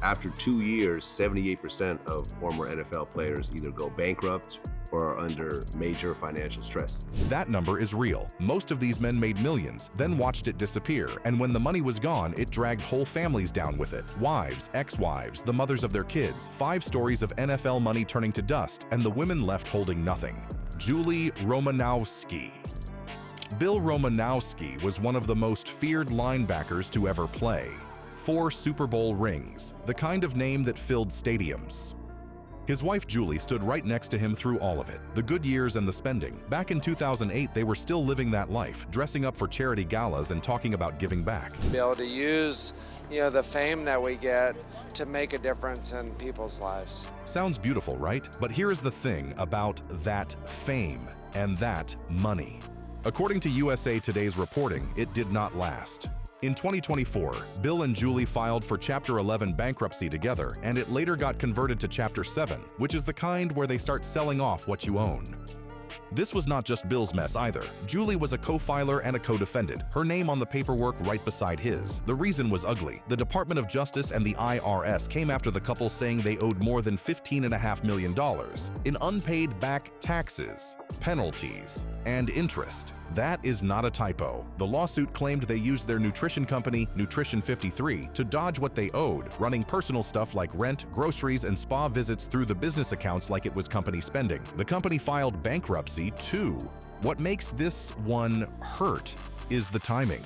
After 2 years, 78% of former NFL players either go bankrupt or are under major financial stress. That number is real. Most of these men made millions, then watched it disappear, and when the money was gone, it dragged whole families down with it. Wives, ex-wives, the mothers of their kids, 5 stories of NFL money turning to dust, and the women left holding nothing. Julie Romanowski. Bill Romanowski was one of the most feared linebackers to ever play. 4 Super Bowl rings, the kind of name that filled stadiums. His wife Julie stood right next to him through all of it, the good years and the spending. Back in 2008, they were still living that life, dressing up for charity galas and talking about giving back. To be able to use, the fame that we get to make a difference in people's lives. Sounds beautiful, right? But here is the thing about that fame and that money. According to USA Today's reporting, it did not last. In 2024, Bill and Julie filed for Chapter 11 bankruptcy together, and it later got converted to Chapter 7, which is the kind where they start selling off what you own. This was not just Bill's mess either. Julie was a co-filer and a co-defendant, her name on the paperwork right beside his. The reason was ugly. The Department of Justice and the IRS came after the couple saying they owed more than $15.5 million in unpaid back taxes, penalties, and interest. That is not a typo. The lawsuit claimed they used their nutrition company, Nutrition 53, to dodge what they owed, running personal stuff like rent, groceries, and spa visits through the business accounts like it was company spending. The company filed bankruptcy too. What makes this one hurt is the timing.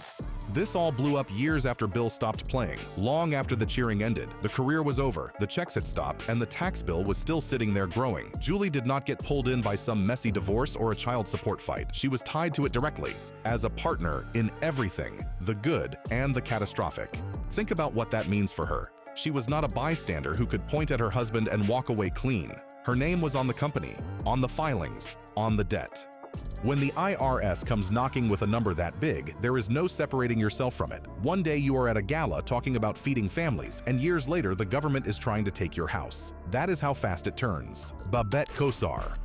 This all blew up years after Bill stopped playing. Long after the cheering ended, the career was over, the checks had stopped, and the tax bill was still sitting there growing. Julie did not get pulled in by some messy divorce or a child support fight. She was tied to it directly, as a partner in everything, the good and the catastrophic. Think about what that means for her. She was not a bystander who could point at her husband and walk away clean. Her name was on the company, on the filings, on the debt. When the IRS comes knocking with a number that big, there is no separating yourself from it. One day you are at a gala talking about feeding families, and years later the government is trying to take your house. That is how fast it turns. Babette Kosar.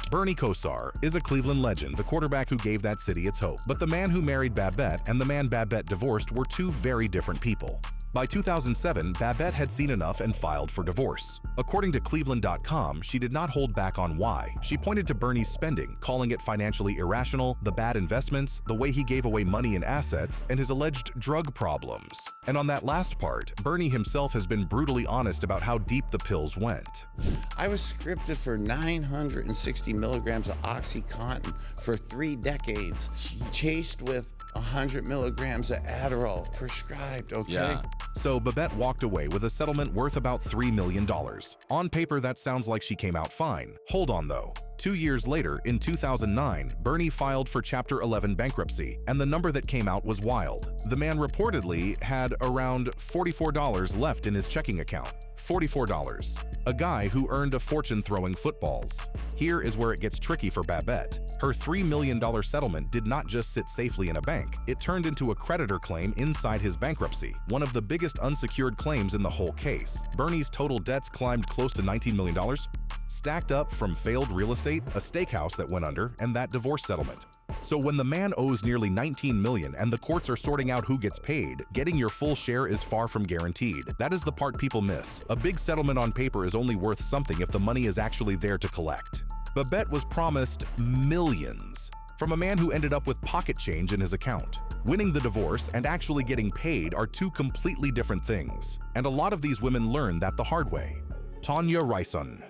Bernie Kosar is a Cleveland legend, the quarterback who gave that city its hope. But the man who married Babette and the man Babette divorced were 2 very different people. By 2007, Babette had seen enough and filed for divorce. According to Cleveland.com, she did not hold back on why. She pointed to Bernie's spending, calling it financially irrational, the bad investments, the way he gave away money and assets, and his alleged drug problems. And on that last part, Bernie himself has been brutally honest about how deep the pills went. I was scripted for 960 milligrams of OxyContin for 3 decades, chased with 100 milligrams of Adderall, prescribed, okay? Yeah. So Babette walked away with a settlement worth about $3 million. On paper, that sounds like she came out fine. Hold on though. 2 years later, in 2009, Bernie filed for Chapter 11 bankruptcy, and the number that came out was wild. The man reportedly had around $44 left in his checking account. $44. A guy who earned a fortune throwing footballs. Here is where it gets tricky for Babette. Her $3 million settlement did not just sit safely in a bank. It turned into a creditor claim inside his bankruptcy, one of the biggest unsecured claims in the whole case. Bernie's total debts climbed close to $19 million, stacked up from failed real estate, a steakhouse that went under, and that divorce settlement. So when the man owes nearly $19 million and the courts are sorting out who gets paid, getting your full share is far from guaranteed. That is the part people miss. A big settlement on paper is only worth something if the money is actually there to collect. Babette was promised millions from a man who ended up with pocket change in his account. Winning the divorce and actually getting paid are 2 completely different things. And a lot of these women learned that the hard way. Tanya Rison.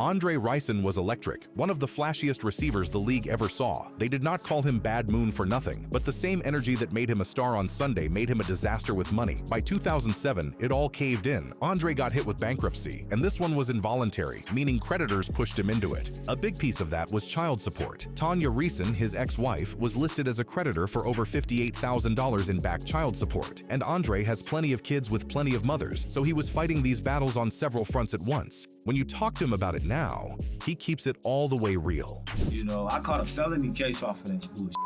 Andre Rison was electric, one of the flashiest receivers the league ever saw. They did not call him Bad Moon for nothing, but the same energy that made him a star on Sunday made him a disaster with money. By 2007, it all caved in. Andre got hit with bankruptcy, and this one was involuntary, meaning creditors pushed him into it. A big piece of that was child support. Tanya Rison, his ex-wife, was listed as a creditor for over $58,000 in back child support, and Andre has plenty of kids with plenty of mothers, so he was fighting these battles on several fronts at once. When you talk to him about it now, he keeps it all the way real. I caught a felony case off of that bullshit.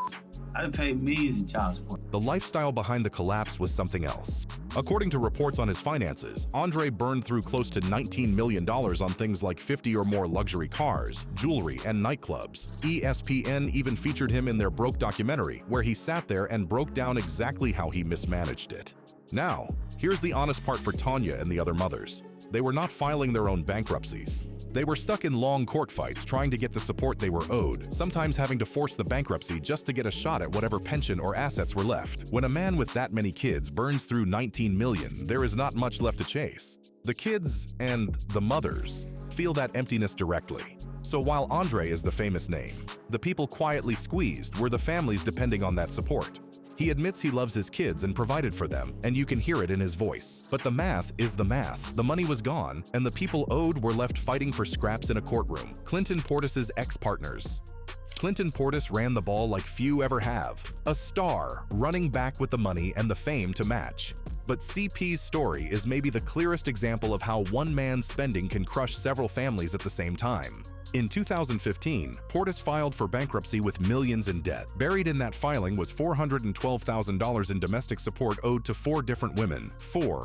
I done paid millions in child support. The lifestyle behind the collapse was something else. According to reports on his finances, Andre burned through close to $19 million on things like 50 or more luxury cars, jewelry, and nightclubs. ESPN even featured him in their Broke documentary, where he sat there and broke down exactly how he mismanaged it. Now, here's the honest part for Tanya and the other mothers. They were not filing their own bankruptcies. They were stuck in long court fights trying to get the support they were owed, sometimes having to force the bankruptcy just to get a shot at whatever pension or assets were left. When a man with that many kids burns through $19 million, there is not much left to chase. The kids and the mothers feel that emptiness directly. So while Andre is the famous name, the people quietly squeezed were the families depending on that support. He admits he loves his kids and provided for them, and you can hear it in his voice. But the math is the math. The money was gone, and the people owed were left fighting for scraps in a courtroom. Clinton Portis's ex-partners. Clinton Portis ran the ball like few ever have. A star, running back with the money and the fame to match. But CP's story is maybe the clearest example of how one man's spending can crush several families at the same time. In 2015, Portis filed for bankruptcy with millions in debt. Buried in that filing was $412,000 in domestic support owed to 4 different women.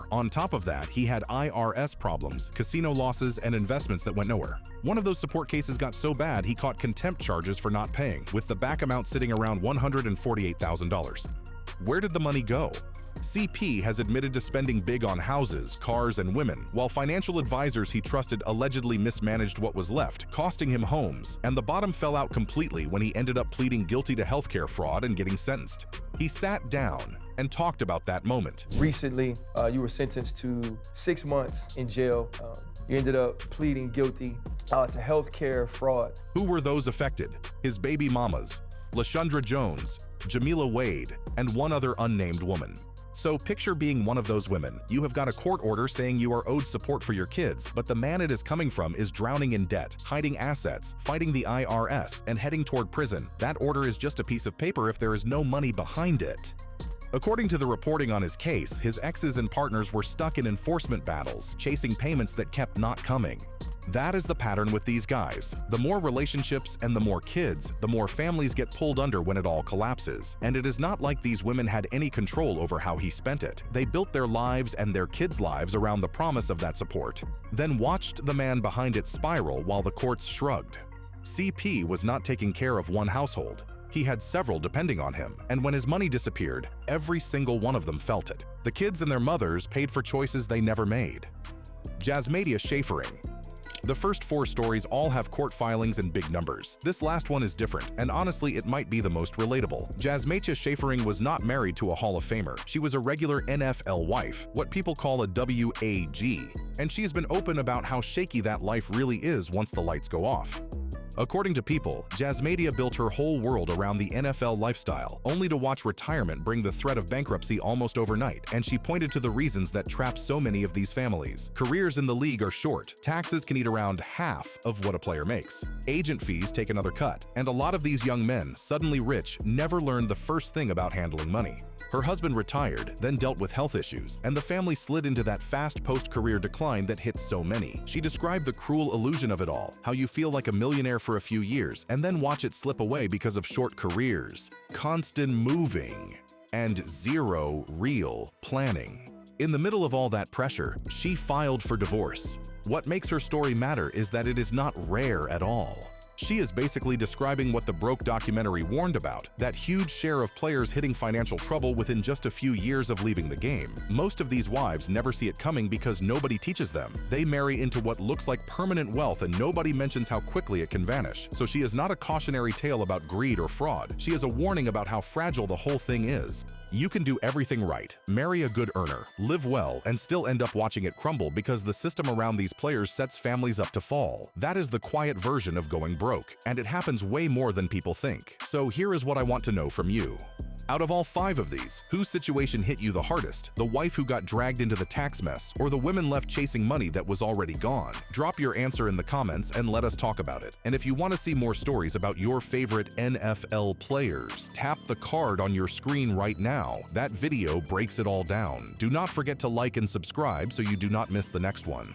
On top of that, he had IRS problems, casino losses, and investments that went nowhere. One of those support cases got so bad he caught contempt charges for not paying, with the back amount sitting around $148,000. Where did the money go? CP has admitted to spending big on houses, cars, and women, while financial advisors he trusted allegedly mismanaged what was left, costing him homes, and the bottom fell out completely when he ended up pleading guilty to healthcare fraud and getting sentenced. He sat down and talked about that moment. Recently, you were sentenced to 6 months in jail. You ended up pleading guilty to healthcare fraud. Who were those affected? His baby mamas, LaShundra Jones, Jamila Wade, and one other unnamed woman. So picture being one of those women. You have got a court order saying you are owed support for your kids, but the man it is coming from is drowning in debt, hiding assets, fighting the IRS, and heading toward prison. That order is just a piece of paper if there is no money behind it. According to the reporting on his case, his exes and partners were stuck in enforcement battles, chasing payments that kept not coming. That is the pattern with these guys. The more relationships and the more kids, the more families get pulled under when it all collapses. And it is not like these women had any control over how he spent it. They built their lives and their kids' lives around the promise of that support, then watched the man behind it spiral while the courts shrugged. CP was not taking care of one household. He had several depending on him, and when his money disappeared, every single one of them felt it. The kids and their mothers paid for choices they never made. Jasmadia Schafering. The first 4 stories all have court filings and big numbers. This last one is different, and honestly, it might be the most relatable. Jasmadia Schafering was not married to a Hall of Famer. She was a regular NFL wife, what people call a WAG, and she has been open about how shaky that life really is once the lights go off. According to People, Jasmadia built her whole world around the NFL lifestyle, only to watch retirement bring the threat of bankruptcy almost overnight, and she pointed to the reasons that trap so many of these families. Careers in the league are short, taxes can eat around half of what a player makes, agent fees take another cut, and a lot of these young men, suddenly rich, never learned the first thing about handling money. Her husband retired, then dealt with health issues, and the family slid into that fast post-career decline that hits so many. She described the cruel illusion of it all, how you feel like a millionaire for a few years, and then watch it slip away because of short careers, constant moving, and zero real planning. In the middle of all that pressure, she filed for divorce. What makes her story matter is that it is not rare at all. She is basically describing what the Broke documentary warned about, that huge share of players hitting financial trouble within just a few years of leaving the game. Most of these wives never see it coming because nobody teaches them. They marry into what looks like permanent wealth and nobody mentions how quickly it can vanish. So she is not a cautionary tale about greed or fraud. She is a warning about how fragile the whole thing is. You can do everything right, marry a good earner, live well, and still end up watching it crumble because the system around these players sets families up to fall. That is the quiet version of going broke, and it happens way more than people think. So here is what I want to know from you. Out of all 5 of these, whose situation hit you the hardest? The wife who got dragged into the tax mess, or the women left chasing money that was already gone? Drop your answer in the comments and let us talk about it. And if you want to see more stories about your favorite NFL players, tap the card on your screen right now. That video breaks it all down. Do not forget to like and subscribe so you do not miss the next one.